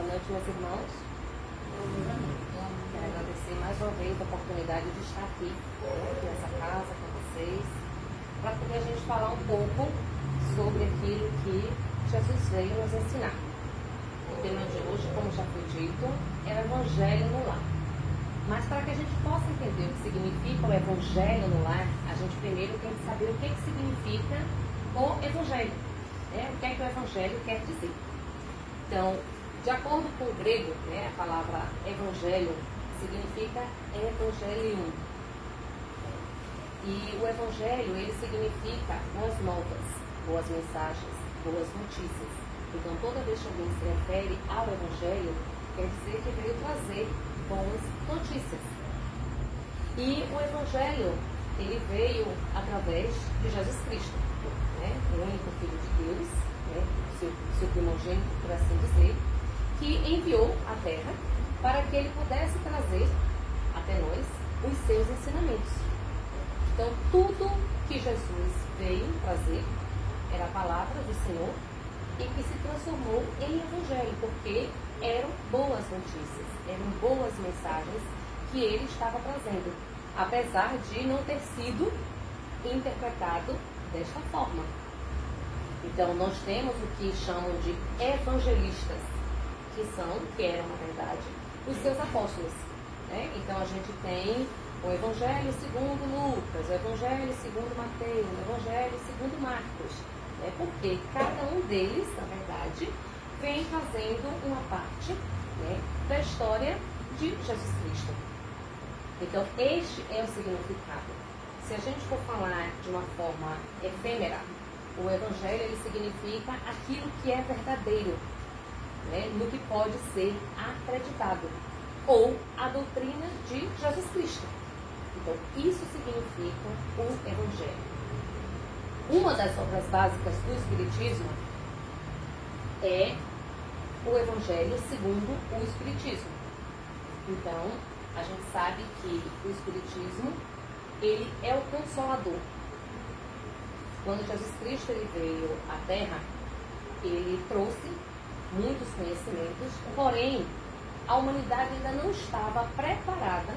noite, meus irmãos. Quero agradecer mais uma vez a oportunidade de estar aqui nessa casa com vocês, para poder a gente falar um pouco sobre aquilo que Jesus veio nos ensinar. O tema de hoje, como já foi dito, é o Evangelho no Lar. Mas para que a gente possa entender o que significa o Evangelho no Lar, a gente primeiro tem que saber o que significa o Evangelho. O que é que o Evangelho quer dizer? Então, de acordo com o grego, a palavra Evangelho significa Evangelium. E o Evangelho, ele significa boas novas, boas mensagens, boas notícias. Então, toda vez que alguém se refere ao Evangelho, quer dizer que veio trazer boas notícias. E o Evangelho, ele veio através de Jesus Cristo, o único Filho de Deus, seu primogênito, por assim dizer, que enviou à Terra para que ele pudesse trazer até nós os seus ensinamentos. Então, tudo que Jesus veio trazer era a palavra do Senhor e que se transformou em Evangelho, porque eram boas notícias, eram boas mensagens que ele estava trazendo, apesar de não ter sido interpretado desta forma. Então, nós temos o que chamam de evangelistas, que eram, na verdade, os seus apóstolos. Então, a gente tem o Evangelho segundo Lucas, o Evangelho segundo Mateus, o Evangelho segundo Marcos. Porque cada um deles, na verdade, vem fazendo uma parte da história de Jesus Cristo. Então, este é o significado. Se a gente for falar de uma forma efêmera, o Evangelho, ele significa aquilo que é verdadeiro, no que pode ser acreditado, ou a doutrina de Jesus Cristo. Então, isso significa o Evangelho. Uma das obras básicas do Espiritismo é o Evangelho segundo o Espiritismo. Então, a gente sabe que o Espiritismo, ele é o Consolador. Quando Jesus Cristo ele veio à Terra, ele trouxe muitos conhecimentos, porém, a humanidade ainda não estava preparada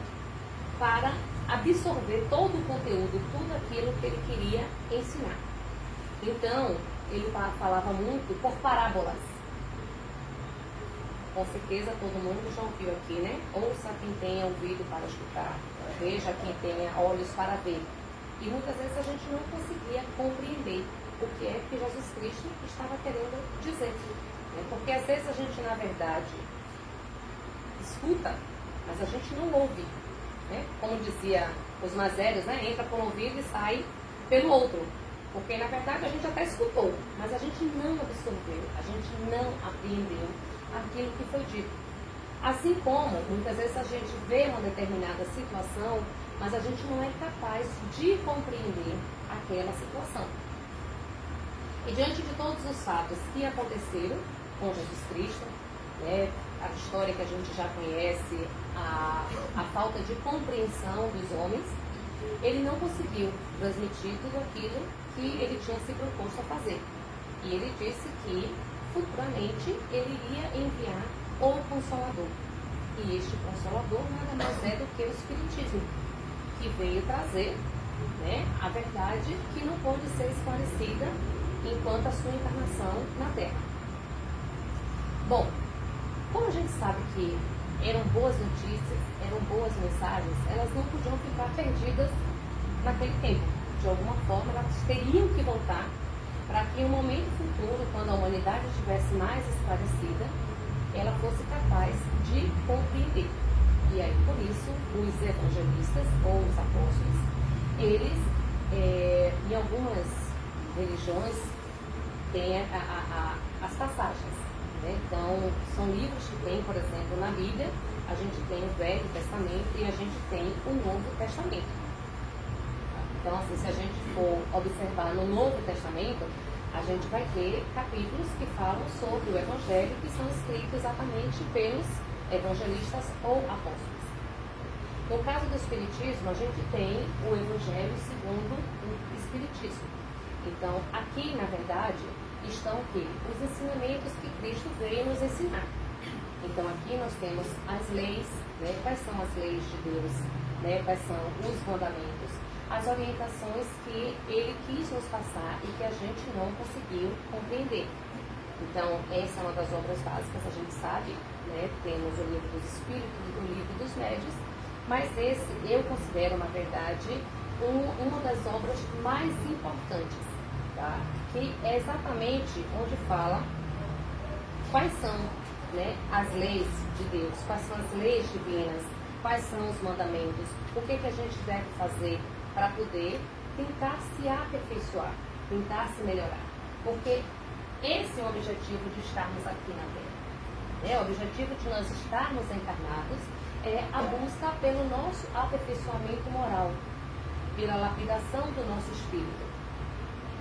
para absorver todo o conteúdo, tudo aquilo que ele queria ensinar. Então, ele falava muito por parábolas. Com certeza todo mundo já ouviu aqui, Ouça quem tenha ouvido para escutar, veja quem tenha olhos para ver. E muitas vezes a gente não conseguia compreender o que é que Jesus Cristo estava querendo dizer. Porque às vezes a gente, na verdade, escuta, mas a gente não ouve. Como dizia os mais velhos, entra por um ouvido e sai pelo outro. Porque na verdade a gente até escutou, mas a gente não absorveu, a gente não apreendeu aquilo que foi dito. Assim como muitas vezes a gente vê uma determinada situação, mas a gente não é capaz de compreender aquela situação. E diante de todos os fatos que aconteceram com Jesus Cristo, a história que a gente já conhece, a falta de compreensão dos homens, ele não conseguiu transmitir tudo aquilo que ele tinha se proposto a fazer. E ele disse que futuramente ele iria enviar o Consolador. E este Consolador nada mais é do que o Espiritismo, que veio trazer a verdade que não pôde ser esclarecida enquanto a sua encarnação na Terra. Bom, como a gente sabe que eram boas notícias, eram boas mensagens, elas não podiam ficar perdidas naquele tempo. De alguma forma, elas teriam que voltar para que em um momento futuro, quando a humanidade estivesse mais esclarecida, ela fosse capaz de compreender. E aí, por isso, os evangelistas ou os apóstolos, eles, em algumas religiões, têm as passagens. Então, são livros que tem, por exemplo, na Bíblia, a gente tem o Velho Testamento e a gente tem o Novo Testamento. Então, assim, se a gente for observar no Novo Testamento, a gente vai ter capítulos que falam sobre o Evangelho, que são escritos exatamente pelos evangelistas ou apóstolos. No caso do Espiritismo, a gente tem o Evangelho segundo o Espiritismo. Então, aqui, na verdade, estão aqui os ensinamentos que Cristo veio nos ensinar. Então aqui nós temos as leis, né? Quais são as leis de Deus, né? Quais são os mandamentos, as orientações que Ele quis nos passar e que a gente não conseguiu compreender. Então essa é uma das obras básicas, a gente sabe, né? Temos o livro dos Espíritos e o livro dos Médiuns, mas esse eu considero, na verdade, uma das obras mais importantes, tá? Que é exatamente onde fala quais são, né, as leis de Deus, quais são as leis divinas, quais são os mandamentos, o que a gente deve fazer para poder tentar se aperfeiçoar, tentar se melhorar. Porque esse é o objetivo de estarmos aqui na Terra. O objetivo de nós estarmos encarnados é a busca pelo nosso aperfeiçoamento moral, pela lapidação do nosso espírito.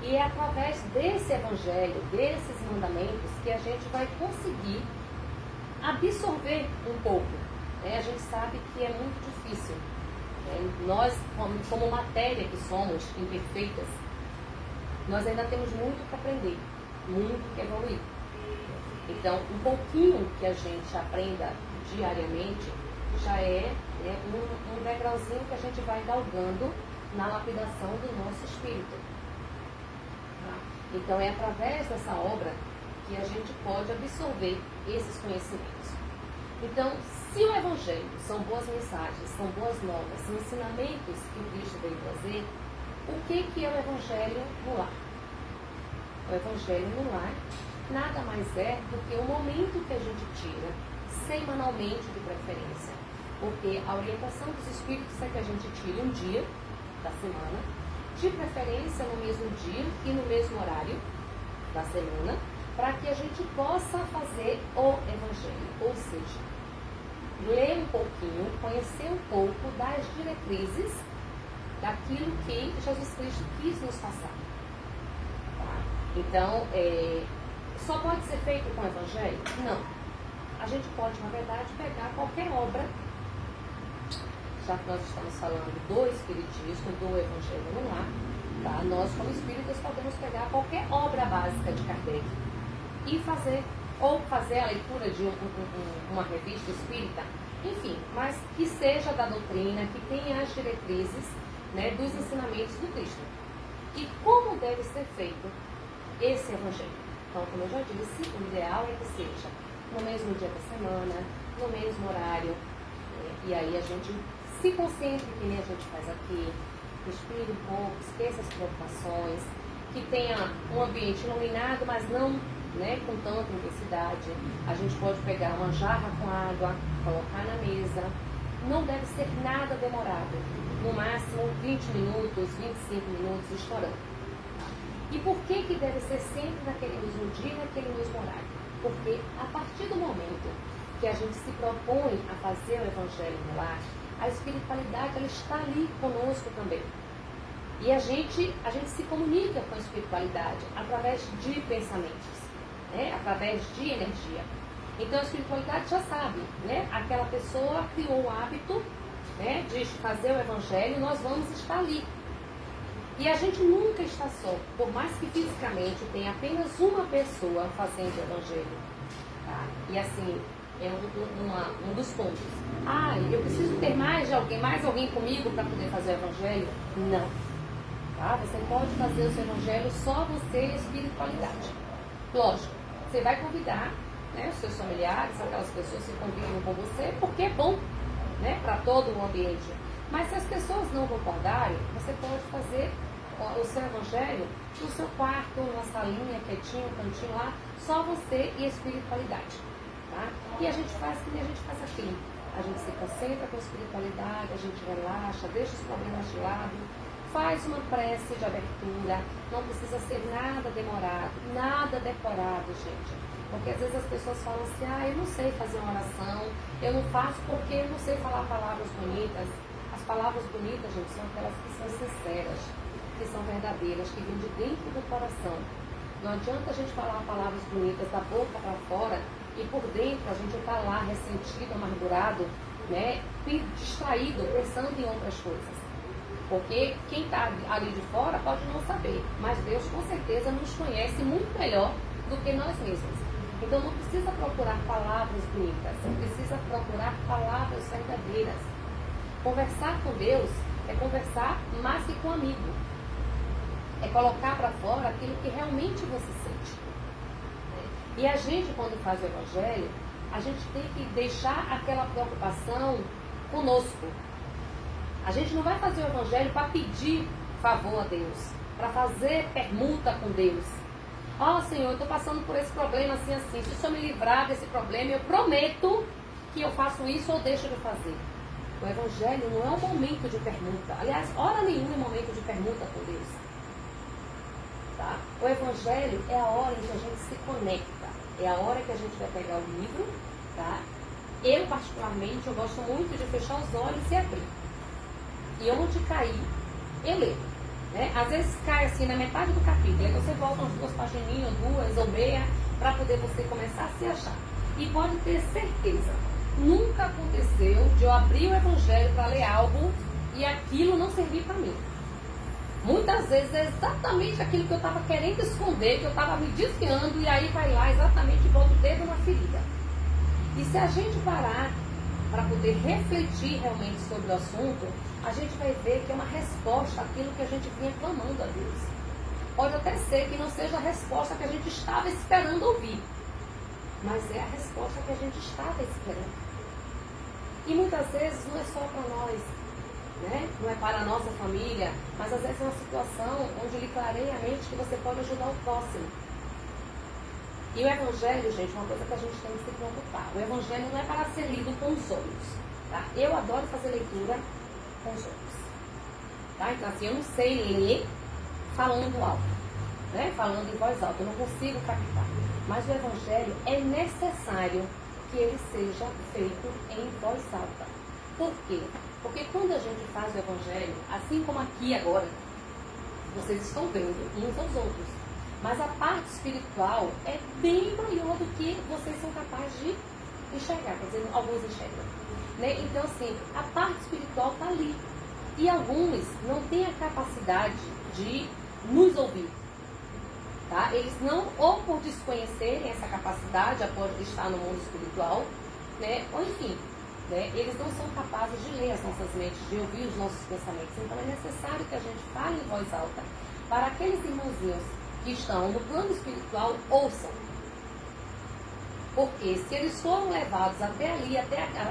E é através desse evangelho, desses mandamentos, que a gente vai conseguir absorver um pouco. A gente sabe que é muito difícil. Nós, como matéria que somos, imperfeitas, nós ainda temos muito que aprender, muito que evoluir. Então, um pouquinho que a gente aprenda diariamente já é, um degrauzinho que a gente vai galgando na lapidação do nosso espírito. Então é através dessa obra que a gente pode absorver esses conhecimentos. Então, se o Evangelho são boas mensagens, são boas novas, são ensinamentos que o Cristo veio trazer, o que é o Evangelho no lar? O Evangelho no lar nada mais é do que o momento que a gente tira, semanalmente de preferência. Porque a orientação dos Espíritos é que a gente tire um dia da semana, de preferência no mesmo dia e no mesmo horário da semana, para que a gente possa fazer o Evangelho, ou seja, ler um pouquinho, conhecer um pouco das diretrizes daquilo que Jesus Cristo quis nos passar. Tá? Então, só pode ser feito com o Evangelho? Não. A gente pode, na verdade, pegar qualquer obra, já que nós estamos falando do Espiritismo, do Evangelho no lar, tá? Nós, como espíritas, podemos pegar qualquer obra básica de Kardec e fazer a leitura de uma revista espírita, enfim, mas que seja da doutrina, que tenha as diretrizes, né, dos ensinamentos do Cristo. E como deve ser feito esse Evangelho? Então, como eu já disse, o ideal é que seja no mesmo dia da semana, no mesmo horário, e aí a gente se concentre, que nem a gente faz aqui, respire um pouco, esqueça as preocupações, que tenha um ambiente iluminado, mas não, né, com tanta intensidade. A gente pode pegar uma jarra com água, colocar na mesa, não deve ser nada demorado, no máximo 20 minutos, 25 minutos, estourando. E por que deve ser sempre naquele mesmo dia, naquele mesmo horário? Porque a partir do momento que a gente se propõe a fazer o Evangelho no lar, a espiritualidade ela está ali conosco também. E a gente se comunica com a espiritualidade através de pensamentos, né? Através de energia. Então a espiritualidade já sabe, né? Aquela pessoa criou o hábito, né, de fazer o Evangelho, nós vamos estar ali. E a gente nunca está só, por mais que fisicamente tenha apenas uma pessoa fazendo o Evangelho. Tá? E assim, é um dos pontos. Eu preciso ter mais alguém comigo para poder fazer o Evangelho? Não. Tá? Você pode fazer o seu Evangelho só você e a espiritualidade. Lógico, você vai convidar, né, os seus familiares, aquelas pessoas que convivem com você, porque é bom, né, para todo o ambiente. Mas se as pessoas não concordarem, você pode fazer o seu Evangelho no seu quarto, numa salinha, quietinho, um cantinho lá, só você e a espiritualidade. Tá? E a gente faz que nem a gente faz aqui. A gente se concentra com a espiritualidade, a gente relaxa, deixa os problemas de lado, faz uma prece de abertura, não precisa ser nada demorado, nada decorado, gente. Porque às vezes as pessoas falam assim, eu não sei fazer uma oração, eu não faço porque eu não sei falar palavras bonitas. As palavras bonitas, gente, são aquelas que são sinceras, que são verdadeiras, que vêm de dentro do coração. Não adianta a gente falar palavras bonitas da boca para fora e por dentro a gente está lá ressentido, amargurado, né, distraído, pensando em outras coisas. Porque quem está ali de fora pode não saber, mas Deus com certeza nos conhece muito melhor do que nós mesmos. Então não precisa procurar palavras bonitas, precisa procurar palavras verdadeiras. Conversar com Deus é conversar mais que com um amigo. É colocar para fora aquilo que realmente você sente. E a gente, quando faz o Evangelho, a gente tem que deixar aquela preocupação conosco. A gente não vai fazer o Evangelho para pedir favor a Deus, para fazer permuta com Deus. Ó, Senhor, eu estou passando por esse problema assim, assim. Se o Senhor me livrar desse problema, eu prometo que eu faço isso ou deixo de fazer. O Evangelho não é um momento de permuta. Aliás, hora nenhuma é momento de permuta com Deus. Tá? O Evangelho é a hora em que a gente se conecta. É a hora que a gente vai pegar o livro. Tá? Eu, particularmente, eu gosto muito de fechar os olhos e abrir. E onde cair, eu leio. Né? Às vezes cai assim na metade do capítulo. Aí você volta umas 2 pagininhas, 2 ou meia, para poder você começar a se achar. E pode ter certeza, nunca aconteceu de eu abrir o Evangelho para ler algo e aquilo não servir para mim. Muitas vezes é exatamente aquilo que eu estava querendo esconder, que eu estava me desviando, e aí vai lá exatamente e bota o dedo na ferida. E se a gente parar para poder refletir realmente sobre o assunto, a gente vai ver que é uma resposta àquilo que a gente vinha clamando a Deus. Pode até ser que não seja a resposta que a gente estava esperando ouvir, mas é a resposta que a gente estava esperando. E muitas vezes não é só para nós, né? Não é para a nossa família, mas às vezes é uma situação onde lhe clareia a mente que você pode ajudar o próximo. E o Evangelho, gente, é uma coisa que a gente tem que se preocupar. O Evangelho não é para ser lido com os olhos. Tá? Eu adoro fazer leitura com os olhos. Tá? Então, assim, eu não sei ler falando alto, né? Falando em voz alta. Eu não consigo captar. Mas o Evangelho é necessário que ele seja feito em voz alta. Por quê? Porque quando a gente faz o Evangelho, assim como aqui agora, vocês estão vendo uns aos outros. Mas a parte espiritual é bem maior do que vocês são capazes de enxergar. Quer dizer, alguns enxergam. Né? Então, assim, a parte espiritual está ali. E alguns não têm a capacidade de nos ouvir. Tá? Eles não, ou por desconhecerem essa capacidade, após estar no mundo espiritual, né? Ou enfim, né? Eles não são capazes de ler as nossas mentes, de ouvir os nossos pensamentos. Então é necessário que a gente fale em voz alta para aqueles irmãozinhos que estão no plano espiritual, ouçam. Porque se eles foram levados até ali,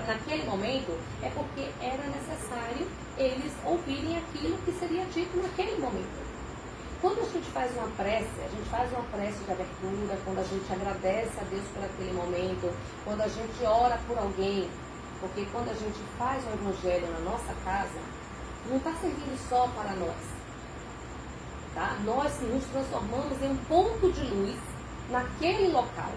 naquele momento, é porque era necessário eles ouvirem aquilo que seria dito naquele momento. Quando a gente faz uma prece, a gente faz uma prece de abertura, quando a gente agradece a Deus por aquele momento, quando a gente ora por alguém, porque quando a gente faz o Evangelho na nossa casa, não está servindo só para nós. Tá? Nós nos transformamos em um ponto de luz naquele local,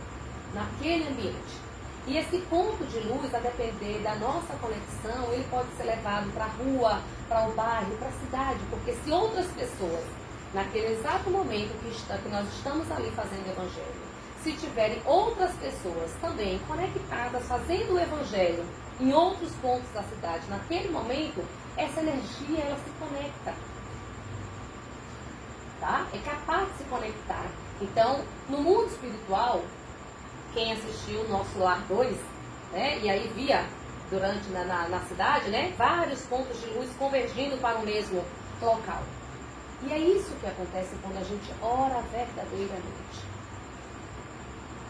naquele ambiente. E esse ponto de luz, a depender da nossa conexão, ele pode ser levado para a rua, para o bairro, para a cidade, porque se outras pessoas, naquele exato momento que nós estamos ali fazendo o Evangelho, se tiverem outras pessoas também conectadas, fazendo o Evangelho em outros pontos da cidade, naquele momento, essa energia ela se conecta. Tá? É capaz de se conectar. Então, no mundo espiritual, quem assistiu o Nosso Lar 2, né, e aí via durante na cidade, né, vários pontos de luz convergindo para o mesmo local. E é isso que acontece quando a gente ora verdadeiramente.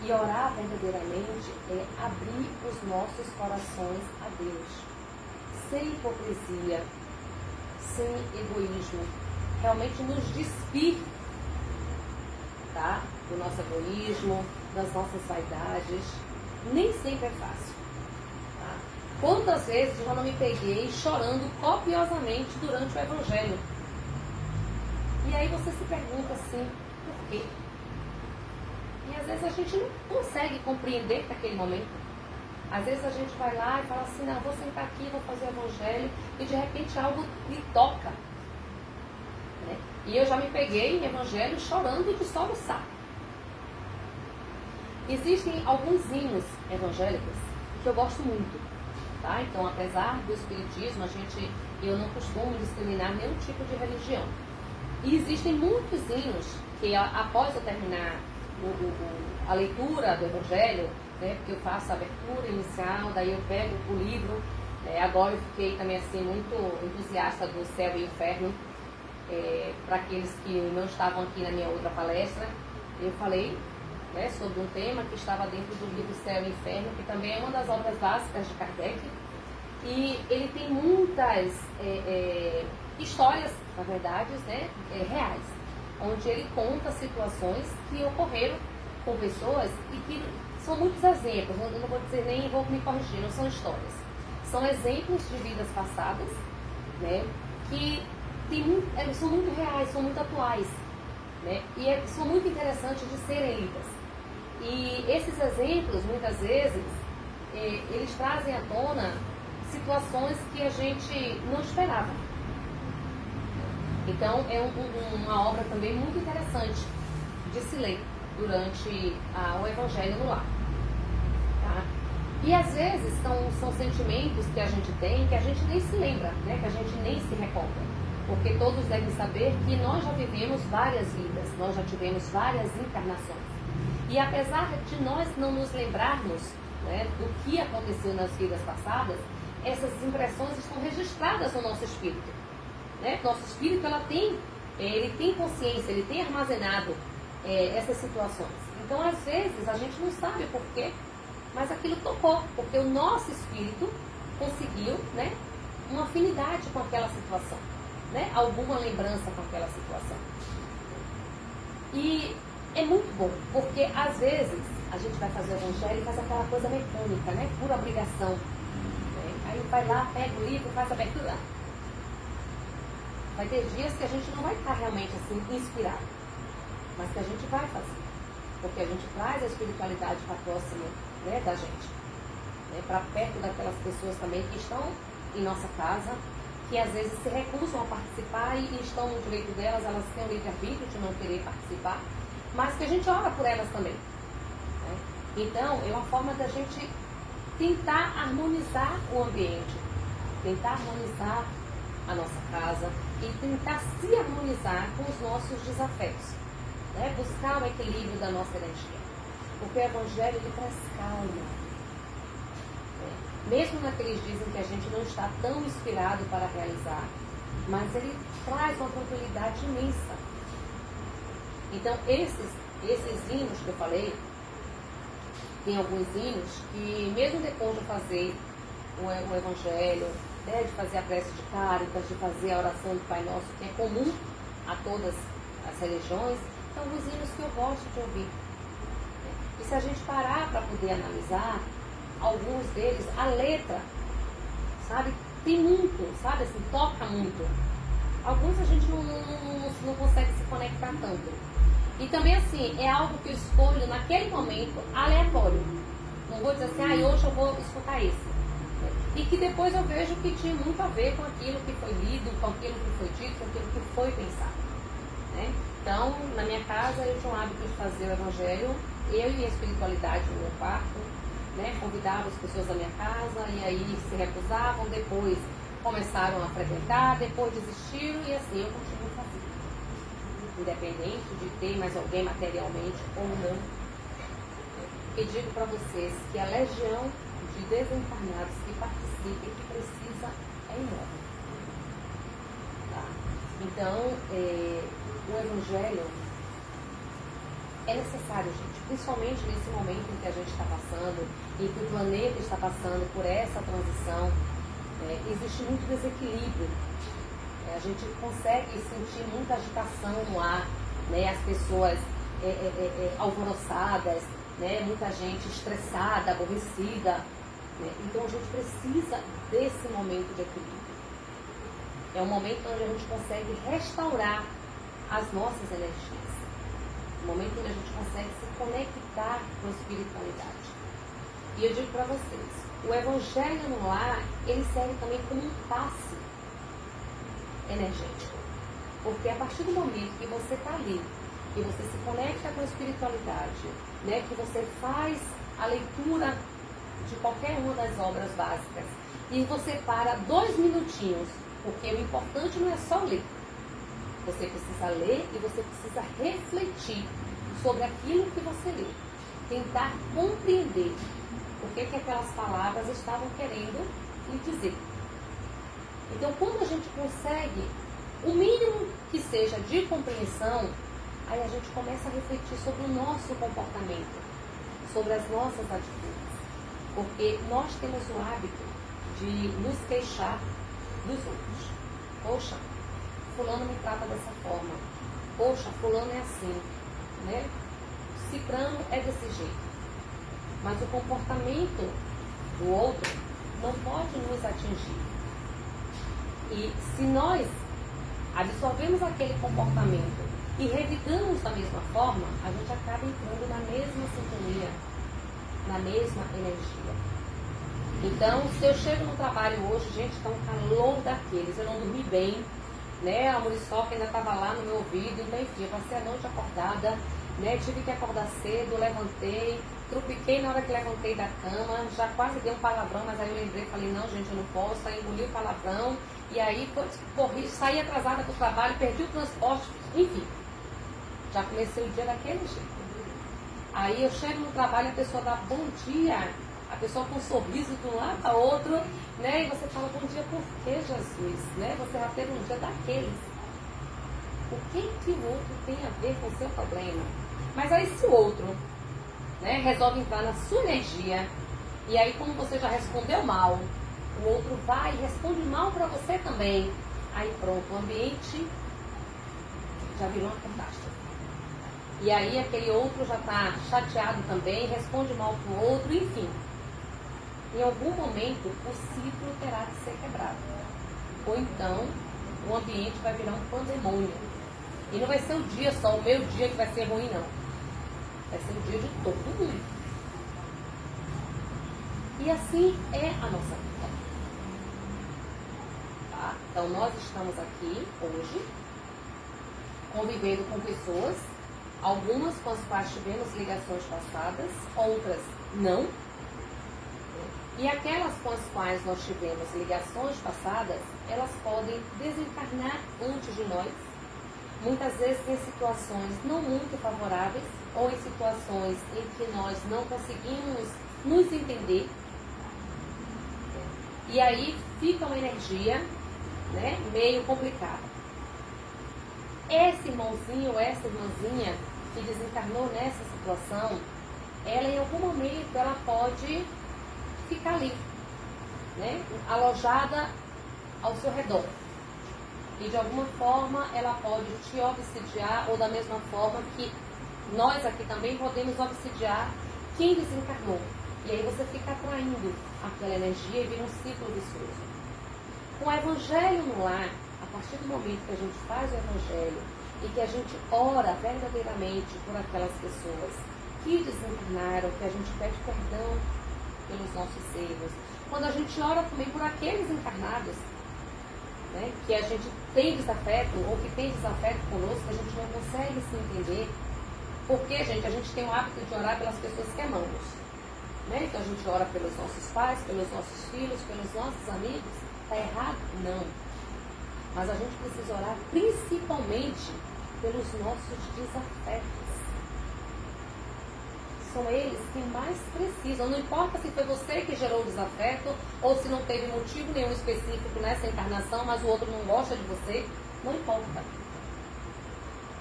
E orar verdadeiramente é abrir os nossos corações a Deus, sem hipocrisia, sem egoísmo. Realmente nos despir, tá? Do nosso egoísmo, das nossas vaidades. Nem sempre é fácil. Tá? Quantas vezes eu já não me peguei chorando copiosamente durante o Evangelho? E aí você se pergunta assim, por quê? E às vezes a gente não consegue compreender naquele momento. Às vezes a gente vai lá e fala assim, não, vou sentar aqui, vou fazer o Evangelho, e de repente algo lhe toca. E eu já me peguei em Evangelho chorando de soluçar. Existem alguns hinos evangélicos que eu gosto muito. Tá? Então, apesar do Espiritismo, eu não costumo discriminar nenhum tipo de religião. E existem muitos hinos que, após eu terminar a leitura do Evangelho, né, porque eu faço a abertura inicial, daí eu pego o livro. Agora eu fiquei também assim muito entusiasta do Céu e Inferno. Para aqueles que não estavam aqui na minha outra palestra, eu falei, né, sobre um tema que estava dentro do livro Céu e Inferno, que também é uma das obras básicas de Kardec, e ele tem muitas histórias, na verdade, né, reais, onde ele conta situações que ocorreram com pessoas e que são muitos exemplos. Eu não vou dizer, nem vou me corrigir, não são histórias, são exemplos de vidas passadas, né, que são muito reais, são muito atuais, né, e são muito interessantes de serem lidas. E esses exemplos, muitas vezes, eles trazem à tona situações que a gente não esperava. Então, é uma obra também muito interessante de se ler durante o Evangelho no Lar. Tá? E às vezes são sentimentos que a gente tem que a gente nem se lembra, né? Que a gente nem se recorda. Porque todos devem saber que nós já vivemos várias vidas, nós já tivemos várias encarnações. E apesar de nós não nos lembrarmos, né, do que aconteceu nas vidas passadas, essas impressões estão registradas no nosso espírito. Né? Nosso espírito ele tem consciência, ele tem armazenado essas situações. Então, às vezes, a gente não sabe por quê, mas aquilo tocou, porque o nosso espírito conseguiu, né, uma afinidade com aquela situação, né, alguma lembrança com aquela situação. E é muito bom, porque às vezes a gente vai fazer o Evangelho e faz aquela coisa mecânica, né, por obrigação. Aí vai lá, pega o livro, faz a abertura. Vai ter dias que a gente não vai estar realmente assim inspirado, mas que a gente vai fazer, porque a gente traz a espiritualidade para próxima, né, da gente, né, para perto daquelas pessoas também que estão em nossa casa, que às vezes se recusam a participar e estão no direito delas, elas têm o livre-arbítrio de não querer participar, mas que a gente ora por elas também. Né? Então, é uma forma da gente tentar harmonizar o ambiente, tentar harmonizar a nossa casa e tentar se harmonizar com os nossos desafetos, né? Buscar o equilíbrio da nossa energia, porque o Evangelho ele traz calma, né? Mesmo naqueles dias em que a gente não está tão inspirado para realizar, mas ele traz uma tranquilidade imensa. Então esses hinos que eu falei, tem alguns hinos que mesmo depois de fazer o Evangelho, né, de fazer a prece de Cáritas, de fazer a oração do Pai Nosso, que é comum a todas as religiões, são alguns hinos que eu gosto de ouvir. E se a gente parar para poder analisar, alguns deles, a letra, sabe, tem muito, sabe, assim, toca muito. Alguns a gente não consegue se conectar tanto. E também, assim, é algo que eu escolho naquele momento aleatório. Não vou dizer assim, hoje eu vou escutar esse. E que depois eu vejo que tinha muito a ver com aquilo que foi lido, com aquilo que foi dito, com aquilo que foi pensado. Né? Então, na minha casa, eu tinha o hábito de fazer o Evangelho, eu e a espiritualidade no meu quarto, né? Convidava as pessoas da minha casa e aí se recusavam, depois começaram a frequentar, depois desistiram e assim eu continuo fazendo. Independente de ter mais alguém materialmente ou não. E digo para vocês que a legião de desencarnados que participam e que precisa é enorme. Tá? Então, o Evangelho é necessário, gente, principalmente nesse momento em que a gente está passando, em que o planeta está passando por essa transição, existe muito desequilíbrio. A gente consegue sentir muita agitação no ar, né? As pessoas alvoroçadas, né? Muita gente estressada, aborrecida. Né? Então a gente precisa desse momento de equilíbrio. É um momento onde a gente consegue restaurar as nossas energias. Um momento onde a gente consegue se conectar com a espiritualidade. E eu digo para vocês, o Evangelho no Lar, ele serve também como um passe energético. Porque a partir do momento que você está ali, que você se conecta com a espiritualidade, né, que você faz a leitura de qualquer uma das obras básicas e você para 2 minutinhos, porque o importante não é só ler. Você precisa ler e você precisa refletir sobre aquilo que você lê. Tentar compreender o que aquelas palavras estavam querendo lhe dizer. Então, quando a gente consegue o mínimo que seja de compreensão, aí a gente começa a refletir sobre o nosso comportamento, sobre as nossas atitudes. Porque nós temos o hábito de nos queixar dos outros. Poxa, fulano me trata dessa forma. Poxa, fulano é assim, né? Cicrano é desse jeito. Mas o comportamento do outro não pode nos atingir. E se nós absorvemos aquele comportamento e revidamos da mesma forma, a gente acaba entrando na mesma sintonia, na mesma energia. Então, se eu chego no trabalho hoje, gente, está um calor daqueles, eu não dormi bem, né? A muriçoca ainda estava lá no meu ouvido, então, enfim, eu passei a noite acordada, né? Tive que acordar cedo, levantei, trupiquei na hora que levantei da cama, já quase dei um palavrão, mas aí eu lembrei, falei, não, gente, eu não posso, aí engoli o palavrão, e aí corri, saí atrasada do trabalho, perdi o transporte, enfim, já comecei o dia daquele jeito. Aí eu chego no trabalho, a pessoa dá bom dia, a pessoa com um sorriso de um lado para outro, né? E você fala, bom dia, por que, Jesus? Né? Você já teve um dia daqueles. O que o outro tem a ver com o seu problema? Mas aí se o outro, né, resolve entrar na sua energia, e aí como você já respondeu mal, o outro vai e responde mal para você também, aí pronto, o ambiente já virou uma catástrofe. E aí aquele outro já está chateado também, responde mal para o outro, enfim. Em algum momento o ciclo terá que ser quebrado. Ou então o ambiente vai virar um pandemônio. E não vai ser o dia só, o meu dia que vai ser ruim, não. Vai ser o dia de todo mundo. E assim é a nossa vida. Tá? Então nós estamos aqui hoje, convivendo com pessoas, algumas com as quais tivemos ligações passadas, outras não. E aquelas com as quais nós tivemos ligações passadas, elas podem desencarnar antes de nós, muitas vezes em situações não muito favoráveis, ou em situações em que nós não conseguimos nos entender. E aí fica uma energia, né, meio complicada. Esse irmãozinho ou essa irmãzinha que desencarnou nessa situação, ela em algum momento ela pode ficar ali, né, alojada ao seu redor. E de alguma forma ela pode te obsidiar, ou da mesma forma que nós aqui também podemos obsidiar quem desencarnou. E aí você fica atraindo aquela energia e vira um ciclo vicioso. Com o evangelho no lar, a partir do momento que a gente faz o evangelho e que a gente ora verdadeiramente por aquelas pessoas que desencarnaram, que a gente pede perdão pelos nossos erros, quando a gente ora também por aqueles encarnados, né, que a gente tem desafeto ou que tem desafeto conosco, que a gente não consegue se entender, porque, gente, a gente tem o hábito de orar pelas pessoas que amamos, né? Então a gente ora pelos nossos pais, pelos nossos filhos, pelos nossos amigos. Está errado? Não. Mas a gente precisa orar principalmente pelos nossos desafetos. São eles que mais precisam. Não importa se foi você que gerou o desafeto ou se não teve motivo nenhum específico nessa encarnação, mas o outro não gosta de você. Não importa.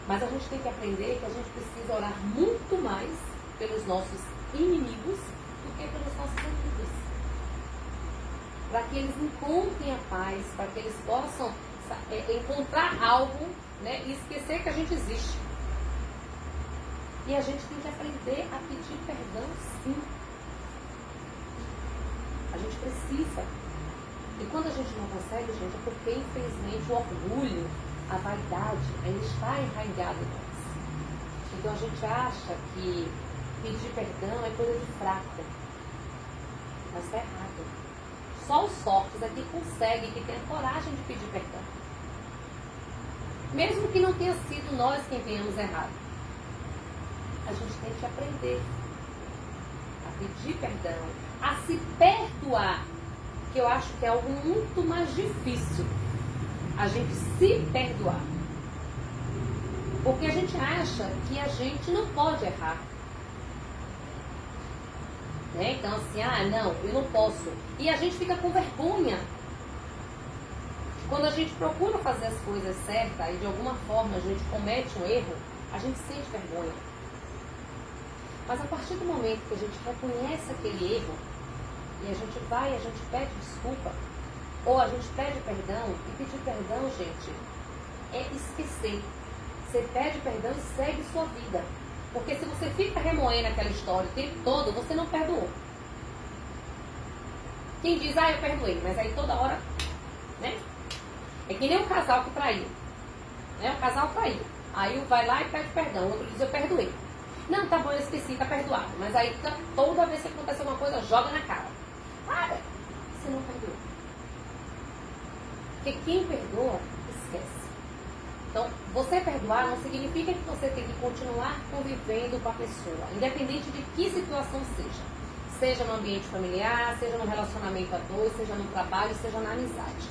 Mas a gente tem que aprender que a gente precisa orar muito mais pelos nossos inimigos do que pelos nossos amigos. Para que eles encontrem a paz, para que eles possam encontrar algo, né, e esquecer que a gente existe. E a gente tem que aprender a pedir perdão, sim. A gente precisa. E quando a gente não consegue, gente, é porque, infelizmente, o orgulho, a vaidade, ainda está enraizado em nós. Então a gente acha que pedir perdão é coisa de fraco. Mas está errado. Só os fortes é que conseguem, que têm a coragem de pedir perdão. Mesmo que não tenha sido nós quem tenhamos errado. A gente tem que aprender a pedir perdão, a se perdoar, que eu acho que é algo muito mais difícil, a gente se perdoar. Porque a gente acha que a gente não pode errar. Né? Então assim, não, eu não posso. E a gente fica com vergonha. Quando a gente procura fazer as coisas certas e de alguma forma a gente comete um erro, a gente sente vergonha. Mas a partir do momento que a gente reconhece aquele erro, e a gente vai, a gente pede desculpa, ou a gente pede perdão, e pedir perdão, gente, é esquecer. Você pede perdão e segue sua vida. Porque se você fica remoendo aquela história o tempo todo, você não perdoou. Quem diz, eu perdoei, mas aí toda hora, né? É que nem um casal que traiu. Né? Um casal traiu. Aí vai lá e pede perdão, o outro diz, eu perdoei. Não, tá bom, eu esqueci, tá perdoado. Mas aí toda vez que acontece alguma coisa, joga na cara. Para, você não perdoou. Porque quem perdoa, esquece. Então, você perdoar não significa que você tem que continuar convivendo com a pessoa, independente de que situação seja. Seja no ambiente familiar, seja no relacionamento a dois, seja no trabalho, seja na amizade.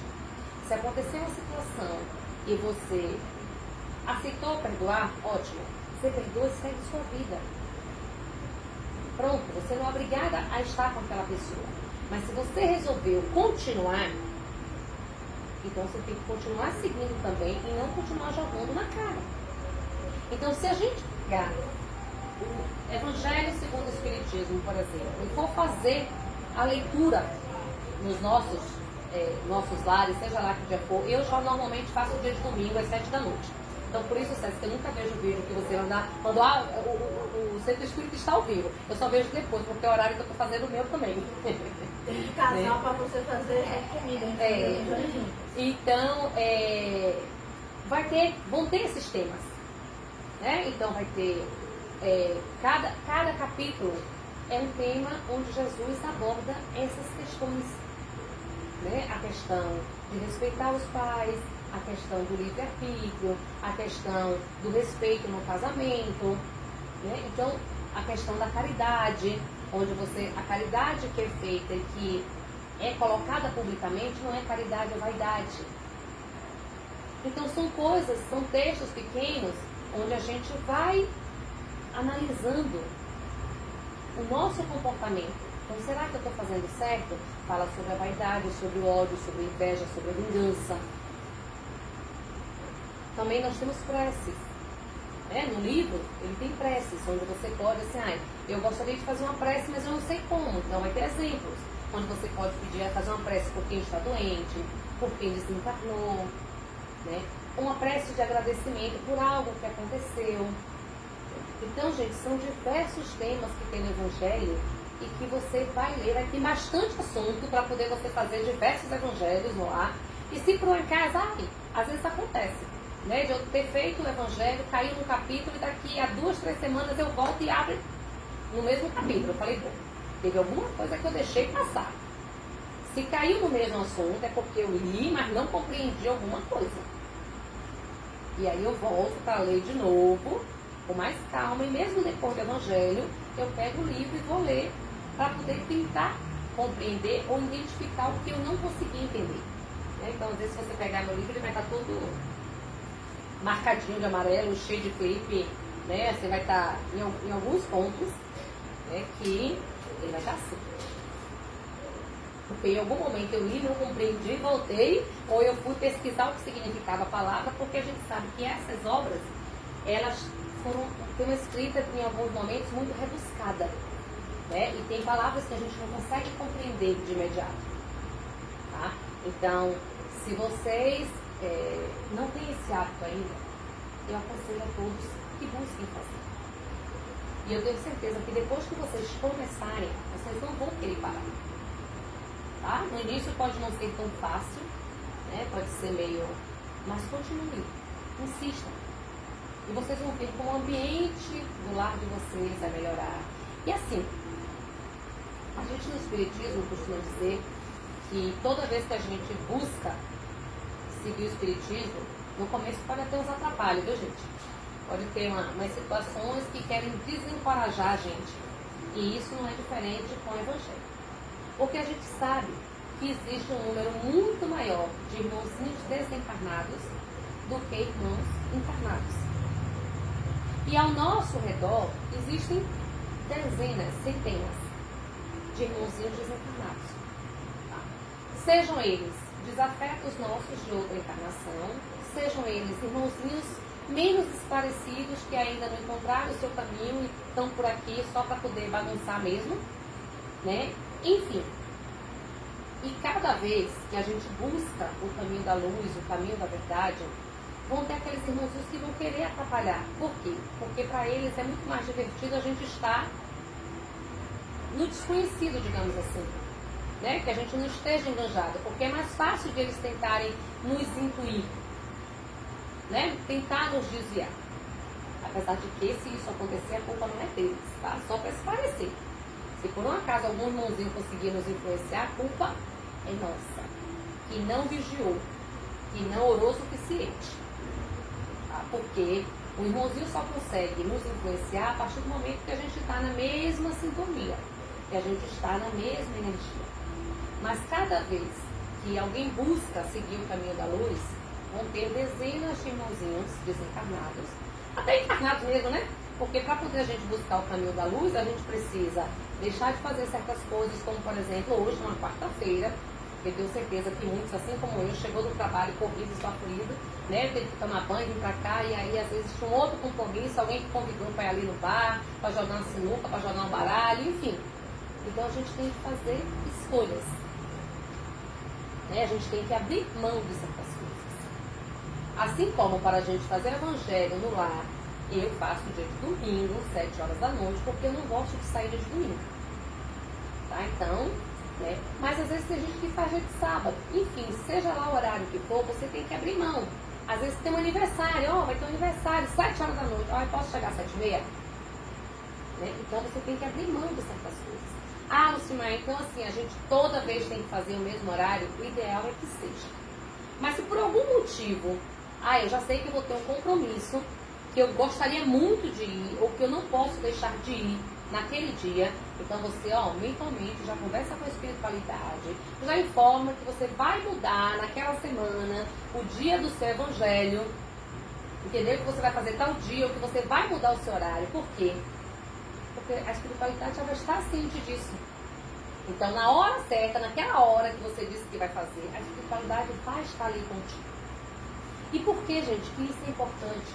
Se acontecer uma situação e você aceitou perdoar, ótimo. Você perdoa e segue sua vida. Pronto, você não é obrigada a estar com aquela pessoa. Mas se você resolveu continuar, então você tem que continuar seguindo também e não continuar jogando na cara. Então se a gente pegar o Evangelho segundo o Espiritismo, por exemplo, e for fazer a leitura nos nossos lares, seja lá que dia for, eu já normalmente faço o dia de domingo às 7 da noite. Então por isso, César, que eu nunca vejo o vídeo que você mandar quando o Centro Espírita está ao vivo. Eu só vejo depois, porque é o horário que eu estou fazendo o meu também. Tem que casar para você fazer comida. Então, vão ter esses temas. Né? Então vai ter cada capítulo é um tema onde Jesus aborda essas questões, né? A questão de respeitar os pais, a questão do livre-arbítrio, a questão do respeito no casamento, né? Então a questão da caridade, onde a caridade que é feita e que é colocada publicamente não é caridade, é vaidade. Então são textos pequenos onde a gente vai analisando o nosso comportamento. Então, será que eu estou fazendo certo? Fala sobre a vaidade, sobre o ódio, sobre a inveja, sobre a vingança. Também nós temos preces. Né? No livro, ele tem preces, onde você pode, assim, eu gostaria de fazer uma prece, mas eu não sei como. Então, vai ter exemplos, onde você pode pedir fazer uma prece por quem está doente, por quem desencarnou, né? Uma prece de agradecimento por algo que aconteceu. Então, gente, são diversos temas que tem no Evangelho e que você vai ler. Vai ter bastante assunto para poder você fazer diversos evangelhos no ar. E se por um acaso, às vezes acontece, né? De eu ter feito o Evangelho, cair num capítulo e daqui a 2, 3 semanas eu volto e abro no mesmo capítulo. Eu falei, bom, teve alguma coisa que eu deixei passar. Se caiu no mesmo assunto é porque eu li, mas não compreendi alguma coisa. E aí eu volto para ler de novo, com mais calma, e mesmo depois do Evangelho, eu pego o livro e vou ler para poder tentar compreender ou identificar o que eu não consegui entender. Né? Então, às vezes, se você pegar meu livro, ele vai estar todo marcadinho de amarelo, cheio de clipe, né? Você vai estar em alguns pontos, né, que ele vai estar assim. Porque em algum momento eu li, não compreendi, voltei, ou eu fui pesquisar o que significava a palavra, porque a gente sabe que essas obras, elas tem uma escrita em alguns momentos muito rebuscada, né? E tem palavras que a gente não consegue compreender de imediato, tá? Então, se vocês não têm esse hábito ainda, eu aconselho a todos que busquem fazer. E eu tenho certeza que depois que vocês começarem, vocês não vão querer parar, tá? No início pode não ser tão fácil, né? Pode ser meio... mas continue, insistam. E vocês vão ver como o ambiente do lar de vocês vai melhorar. E assim, a gente no Espiritismo costuma dizer que toda vez que a gente busca seguir o Espiritismo, no começo pode ter uns atrapalhos, viu, gente? Pode ter umas situações que querem desencorajar a gente. E isso não é diferente com o Evangelho. Porque a gente sabe que existe um número muito maior de irmãozinhos desencarnados do que irmãos encarnados. E ao nosso redor existem dezenas, centenas de irmãozinhos desencarnados. Tá? Sejam eles desafetos nossos de outra encarnação, sejam eles irmãozinhos menos esclarecidos que ainda não encontraram o seu caminho e estão por aqui só para poder bagunçar mesmo, né? Enfim. E cada vez que a gente busca o caminho da luz, o caminho da verdade, vão ter aqueles irmãozinhos que vão querer atrapalhar. Por quê? Porque para eles é muito mais divertido a gente estar no desconhecido, digamos assim. Né? Que a gente não esteja enganjado. Porque é mais fácil de eles tentarem nos intuir. Né? Tentar nos desviar. Apesar de que, se isso acontecer, a culpa não é deles. Tá? Só para esclarecer. Se por um acaso algum irmãozinho conseguir nos influenciar, a culpa é nossa. Que não vigiou. Que não orou o suficiente. Tá? Porque o irmãozinho só consegue nos influenciar a partir do momento que a gente está na mesma sintonia. Que a gente está na mesma energia. Mas cada vez que alguém busca seguir o caminho da luz, vão ter dezenas de irmãozinhos desencarnados. Até encarnados mesmo, né? Porque para poder a gente buscar o caminho da luz, a gente precisa deixar de fazer certas coisas, como por exemplo, hoje, uma quarta-feira, eu tenho certeza que muitos, assim como eu, chegou do trabalho corrido, esbaforido, né? Teve que tomar banho, vir pra cá, e aí às vezes tinha um outro compromisso, alguém que convidou para ir ali no bar, para jogar uma sinuca, para jogar um baralho, enfim. Então a gente tem que fazer escolhas. Né? A gente tem que abrir mão de certas coisas. Assim como para a gente fazer evangelho no lar, eu faço dia de domingo, 7 horas da noite, porque eu não gosto de sair dia de domingo. Tá? Então, né? Mas às vezes tem gente que faz dia de sábado. Enfim, seja lá o horário que for, você tem que abrir mão. Às vezes tem um aniversário, vai ter um aniversário, 7 horas da noite, eu posso chegar às 7h30? Né? Então você tem que abrir mão de certas coisas. Ah, Lucimar, então assim, a gente toda vez tem que fazer o mesmo horário, o ideal é que seja. Mas se por algum motivo, eu já sei que eu vou ter um compromisso, que eu gostaria muito de ir, ou que eu não posso deixar de ir naquele dia, então você, mentalmente, já conversa com a espiritualidade, já informa que você vai mudar naquela semana o dia do seu evangelho, entendeu? Que você vai fazer tal dia, ou que você vai mudar o seu horário. Por quê? Porque a espiritualidade já vai estar ciente disso. Então, na hora certa, naquela hora que você disse que vai fazer, a espiritualidade vai estar ali contigo. E por que, gente, que isso é importante?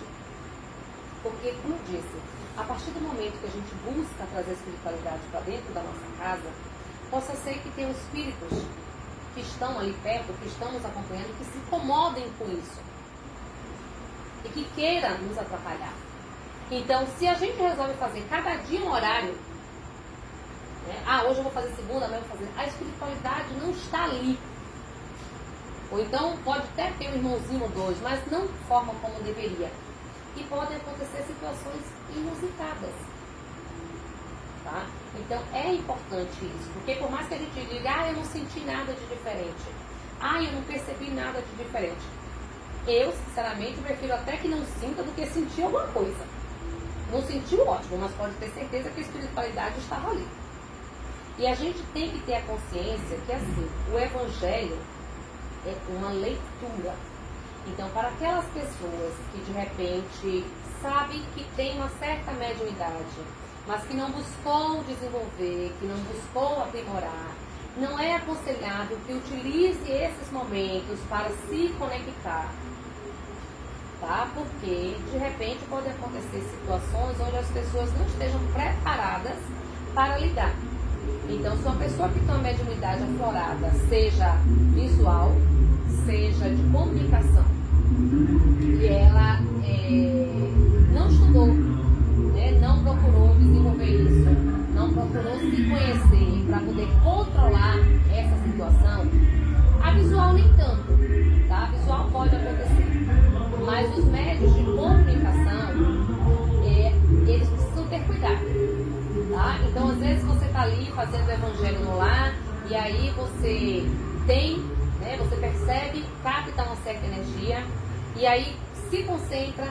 Porque, como eu disse, a partir do momento que a gente busca trazer a espiritualidade para dentro da nossa casa, possa ser que tenham espíritos que estão ali perto, que estão nos acompanhando, que se incomodem com isso. E que queiram nos atrapalhar. Então, se a gente resolve fazer cada dia um horário, né? Hoje eu vou fazer segunda, amanhã eu vou fazer. A espiritualidade não está ali. Ou então pode até ter um irmãozinho ou dois, mas não de forma como deveria. E podem acontecer situações inusitadas. Tá? Então é importante isso. Porque por mais que a gente diga, eu não senti nada de diferente. Eu não percebi nada de diferente. Eu, sinceramente, prefiro até que não sinta do que sentir alguma coisa. Não sentiu, ótimo, mas pode ter certeza que a espiritualidade estava ali. E a gente tem que ter a consciência que, assim, o evangelho é uma leitura. Então, para aquelas pessoas que, de repente, sabem que tem uma certa mediunidade, mas que não buscou desenvolver, que não buscou aprimorar, não é aconselhável que utilize esses momentos para se conectar. Tá? Porque, de repente, podem acontecer situações onde as pessoas não estejam preparadas para lidar. Então, se uma pessoa que tem uma mediunidade aflorada, seja visual, seja de comunicação, e ela não estudou, né, não procurou desenvolver isso, não procurou se conhecer para poder controlar essa situação, a visual nem tanto, tá? A visual pode acontecer. Mas os médios de comunicação, eles precisam ter cuidado, tá? Então, às vezes você está ali fazendo o evangelho no lar, e aí você tem, né, você percebe, capta uma certa energia, e aí se concentra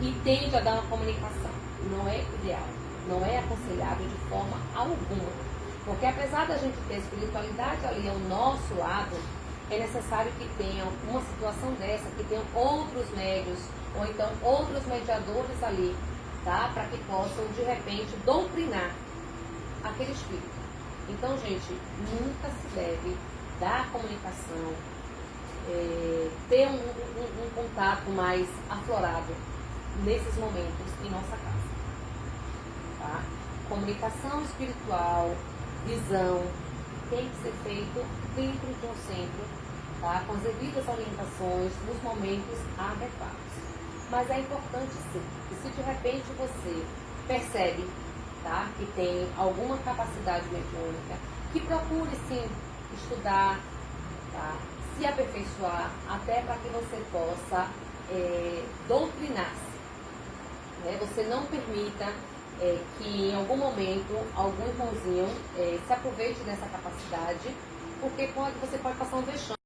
e tende a dar uma comunicação. Não é ideal, não é aconselhável de forma alguma. Porque apesar da gente ter espiritualidade ali ao nosso lado, é necessário que tenham uma situação dessa, que tenham outros médios, ou então outros mediadores ali, tá? Para que possam, de repente, doutrinar aquele espírito. Então, gente, nunca se deve dar comunicação, ter um contato mais aflorado nesses momentos em nossa casa. Tá? Comunicação espiritual, visão, tem que ser feito dentro de um centro, tá? Com as devidas orientações, nos momentos adequados. Mas é importante sim, que se de repente você percebe, tá, que tem alguma capacidade mediúnica, que procure sim estudar, tá, se aperfeiçoar, até para que você possa doutrinar-se. Né? Você não permita que em algum momento algum irmãozinho se aproveite dessa capacidade, porque você pode passar um vexame.